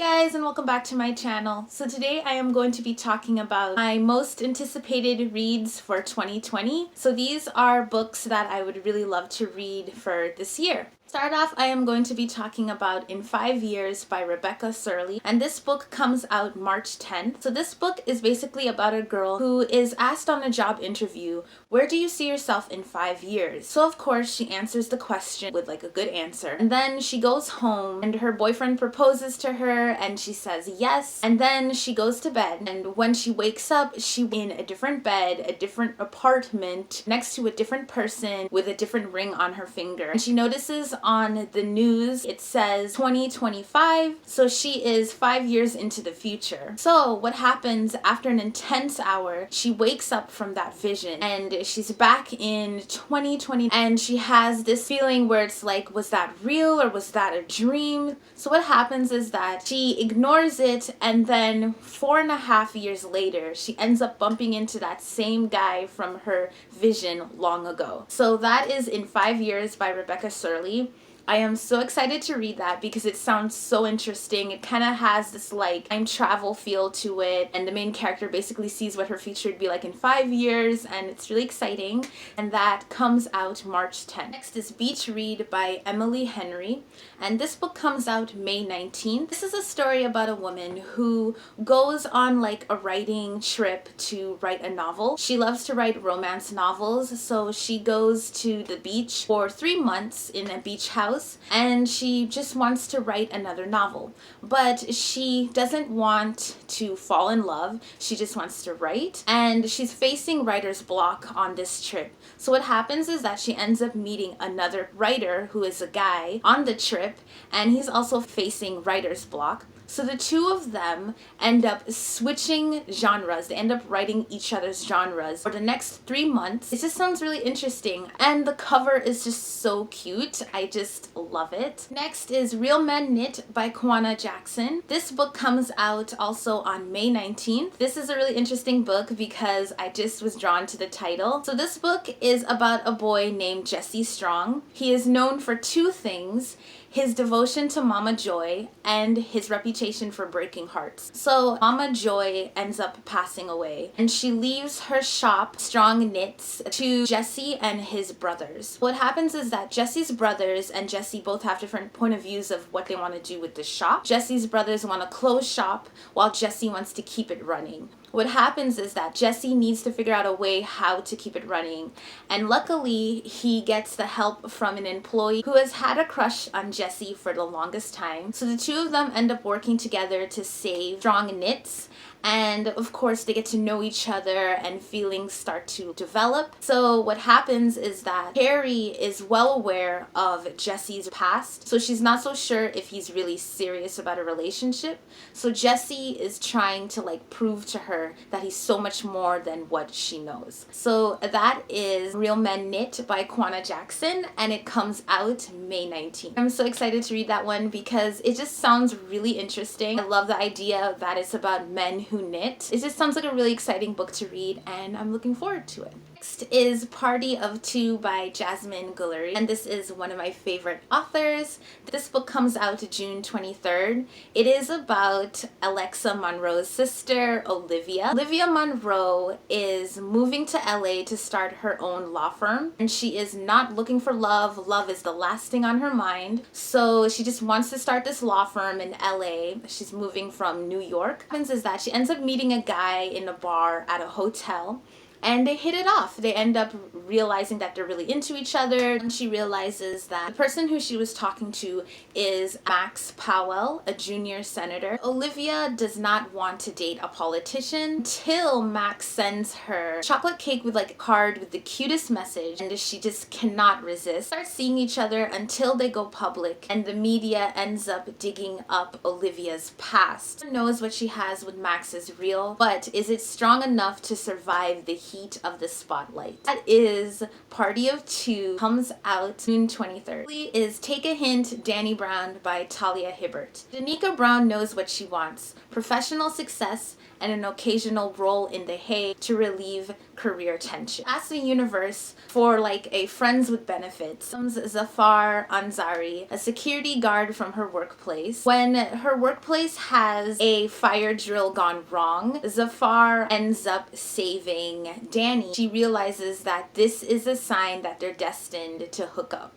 Guys, and welcome back to my channel. So today I am going to be talking about my most anticipated reads for 2020. So these are books that I would really love to read for this year. Start off, I am going to be talking about In 5 Years by Rebecca Surley, and this book comes out March 10th. So this book is basically about a girl who is asked on a job interview, where do you see yourself in 5 years? So of course she answers the question with like a good answer, and then she goes home and her boyfriend proposes to her and she says yes, and then she goes to bed, and when she wakes up she's in a different bed, a different apartment, next to a different person with a different ring on her finger, and she notices on the news it says 2025, so she is 5 years into the future. So what happens after an intense hour, she wakes up from that vision and she's back in 2020, and she has this feeling where it's like, was that real or was that a dream? So what happens is that she ignores it, and then 4.5 years later she ends up bumping into that same guy from her vision long ago. So that is In 5 Years by Rebecca Surley. I am so excited to read that because it sounds so interesting. It kind of has this like time travel feel to it, and the main character basically sees what her future would be like in 5 years, and it's really exciting. And that comes out March 10th. Next is Beach Read by Emily Henry, and this book comes out May 19th. This is a story about a woman who goes on like a writing trip to write a novel. She loves to write romance novels, so she goes to the beach for 3 months in a beach house, and she just wants to write another novel. But she doesn't want to fall in love, she just wants to write, and she's facing writer's block on this trip. So what happens is that she ends up meeting another writer who is a guy on the trip, and he's also facing writer's block. So the two of them end up switching genres. They end up writing each other's genres for the next 3 months. It just sounds really interesting, and the cover is just so cute. I just love it. Next is Real Men Knit by Kwana Jackson. This book comes out also on May 19th. This is a really interesting book because I just was drawn to the title. So this book is about a boy named Jesse Strong. He is known for two things: his devotion to Mama Joy and his reputation for breaking hearts. So Mama Joy ends up passing away, and she leaves her shop, Strong Knits, to Jesse and his brothers. What happens is that Jesse's brothers and Jesse both have different point of views of what they want to do with the shop. Jesse's brothers want to close shop while Jesse wants to keep it running. What happens is that Jesse needs to figure out a way how to keep it running, and luckily he gets the help from an employee who has had a crush on Jesse for the longest time. So the two of them end up working together to save Strong Knits, and of course they get to know each other and feelings start to develop. So what happens is that Carrie is well aware of Jesse's past, so she's not so sure if he's really serious about a relationship. So Jesse is trying to like prove to her that he's so much more than what she knows. So that is Real Men Knit by Kwana Jackson, and it comes out May 19th. I'm so excited to read that one because it just sounds really interesting. I love the idea that it's about men who knit. It just sounds like a really exciting book to read, and I'm looking forward to it. Next is Party of Two by Jasmine Guillory, and this is one of my favorite authors. This book comes out June 23rd. It is about Alexa Monroe's sister, Olivia. Olivia Monroe is moving to LA to start her own law firm, and she is not looking for love. Love is the last thing on her mind, so she just wants to start this law firm in LA. She's moving from New York. What happens is that she ends up meeting a guy in a bar at a hotel, and they hit it off. They end up realizing that they're really into each other, and she realizes that the person who she was talking to is Max Powell, a junior senator. Olivia does not want to date a politician until Max sends her chocolate cake with like a card with the cutest message, and she just cannot resist. Start seeing each other until they go public, and the media ends up digging up Olivia's past. Who knows what she has with Max is real, but is it strong enough to survive the heat of the spotlight? That is Party of Two, comes out June 23rd. Is Take a Hint, Danny Brown by Talia Hibbert. Danica Brown knows what she wants: professional success and an occasional role in The Hague to relieve career tension. As the universe for like a friends with benefits comes Zafar Ansari, a security guard from her workplace. When her workplace has a fire drill gone wrong, Zafar ends up saving Danny. She realizes that this is a sign that they're destined to hook up.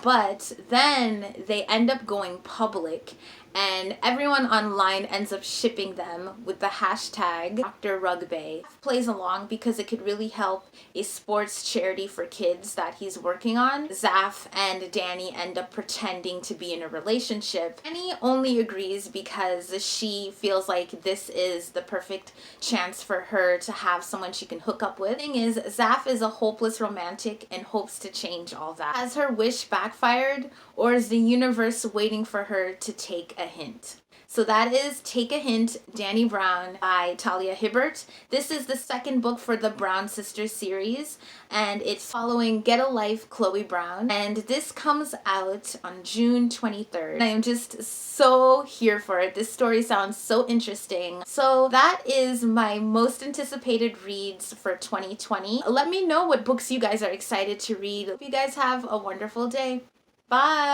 But then they end up going public, and everyone online ends up shipping them with the hashtag Dr. Rugby. Plays along because it could really help a sports charity for kids that he's working on. Zaf and Danny end up pretending to be in a relationship. Danny only agrees because she feels like this is the perfect chance for her to have someone she can hook up with. The thing is, Zaf is a hopeless romantic and hopes to change all that. Has her wish backfired, or is the universe waiting for her to take a hint? So that is Take a Hint, Dani Brown by Talia Hibbert. This is the second book for the Brown Sisters series, and it's following Get a Life, Chloe Brown. And this comes out on June 23rd. I am just so here for it. This story sounds so interesting. So that is my most anticipated reads for 2020. Let me know what books you guys are excited to read. Hope you guys have a wonderful day. Bye!